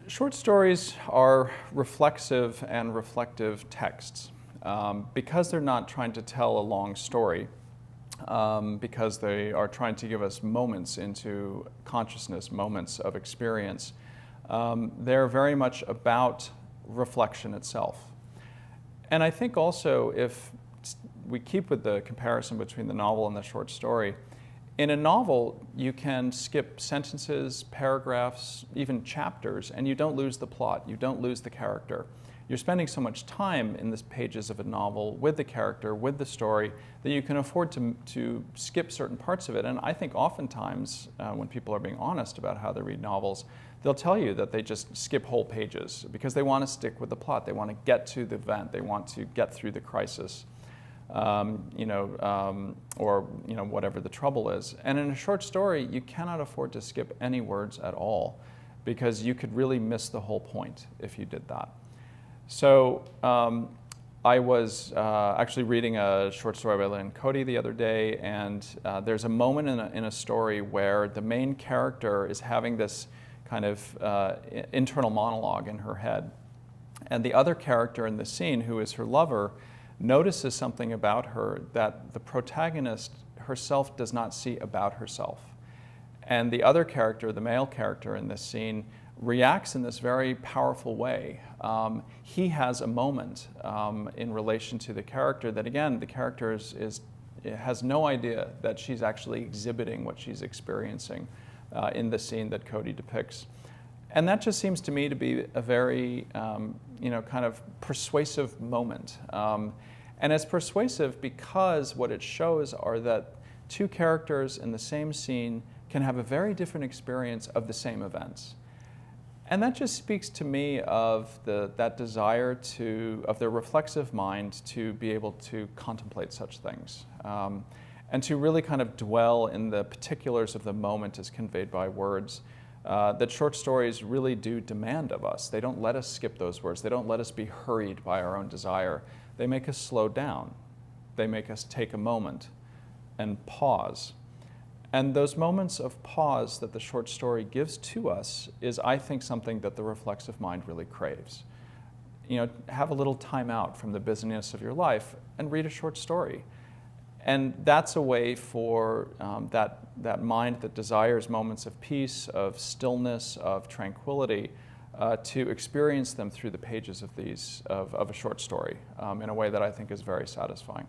Short stories are reflexive and reflective texts. Because they're not trying to tell a long story, because they are trying to give us moments into consciousness, moments of experience, they're very much about reflection itself. And I think also, if we keep with the comparison between the novel and the short story, in a novel you can skip sentences, paragraphs, even chapters, and you don't lose the plot, you don't lose the character. You're spending so much time in the pages of a novel with the character, with the story, that you can afford to skip certain parts of it. And I think oftentimes, when people are being honest about how they read novels, they'll tell you that they just skip whole pages because they want to stick with the plot. They want to get to the event. They want to get through the crisis, or whatever the trouble is. And in a short story, you cannot afford to skip any words at all because you could really miss the whole point if you did that. So I was actually reading a short story by Lynn Cody the other day, and there's a moment in a story where the main character is having this kind of internal monologue in her head. And the other character in the scene, who is her lover, notices something about her that the protagonist herself does not see about herself. And the other character, the male character in this scene, reacts in this very powerful way. He has a moment in relation to the character that, again, the character has no idea that she's actually exhibiting what she's experiencing in the scene that Cody depicts. And that just seems to me to be a very, kind of persuasive moment. And it's persuasive because what it shows are that two characters in the same scene can have a very different experience of the same events. And that just speaks to me of that desire of the reflexive mind to be able to contemplate such things, and to really kind of dwell in the particulars of the moment as conveyed by words that short stories really do demand of us. They don't let us skip those words. They don't let us be hurried by our own desire. They make us slow down. They make us take a moment and pause. And those moments of pause that the short story gives to us is, I think, something that the reflexive mind really craves. Have a little time out from the busyness of your life and read a short story. And that's a way for that mind that desires moments of peace, of stillness, of tranquility, to experience them through the pages of a short story in a way that I think is very satisfying.